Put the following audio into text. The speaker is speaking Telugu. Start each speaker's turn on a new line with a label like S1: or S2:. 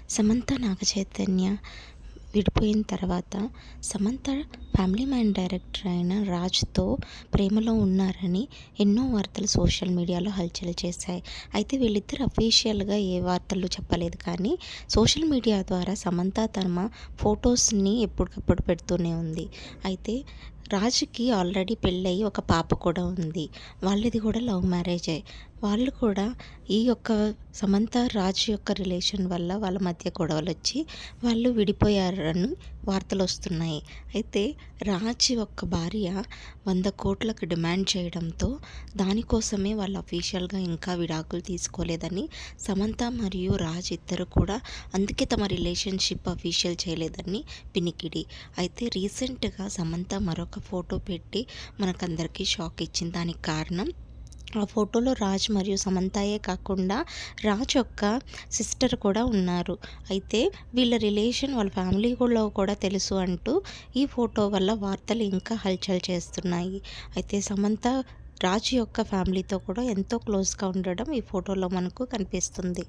S1: సమంత నాగచైతన్య విడిపోయిన తర్వాత సమంత ఫ్యామిలీ మ్యాన్ డైరెక్టర్ అయిన రాజ్తో ప్రేమలో ఉన్నారని ఎన్నో వార్తలు సోషల్ మీడియాలో హల్చల్ చేశాయి. అయితే వీళ్ళిద్దరు అఫీషియల్గా ఏ వార్తలు చెప్పలేదు, కానీ సోషల్ మీడియా ద్వారా సమంత తమ ఫొటోస్ని ఎప్పటికప్పుడు పెడుతూనే ఉంది. అయితే రాజుకి ఆల్రెడీ పెళ్ళయి ఒక పాప కూడా ఉంది. వాళ్ళది కూడా లవ్ మ్యారేజే. వాళ్ళు కూడా ఈ యొక్క సమంత రాజు యొక్క రిలేషన్ వల్ల వాళ్ళ మధ్య గొడవలొచ్చి వాళ్ళు విడిపోయారని వార్తలొస్తున్నాయి. అయితే రాజ్ యొక్క భార్య 100 కోట్లకు డిమాండ్ చేయడంతో దానికోసమే వాళ్ళు అఫీషియల్‌గా ఇంకా విడాకులు తీసుకోలేదని సమంత మరియు రాజ్ ఇద్దరు కూడా అందుకే తమ రిలేషన్‌షిప్ అఫీషియల్ చేయలేదని వినికిడి. అయితే రీసెంట్‌గా సమంత మరొక ఫోటో పెట్టి మనకందరికీ షాక్ ఇచ్చింది. దానికి కారణం ఆ ఫోటోలో రాజ్ మరియు సమంతయే కాకుండా రాజ్ యొక్క సిస్టర్ కూడా ఉన్నారు. అయితే వీళ్ళ రిలేషన్ వాళ్ళ ఫ్యామిలీలో కూడా తెలుసు అంటూ ఈ ఫోటో వల్ల వార్తలు ఇంకా హల్చల్ చేస్తున్నాయి. అయితే సమంత రాజ్ యొక్క ఫ్యామిలీతో కూడా ఎంతో క్లోజ్‌గా ఉండడం ఈ ఫోటోలో మనకు కనిపిస్తుంది.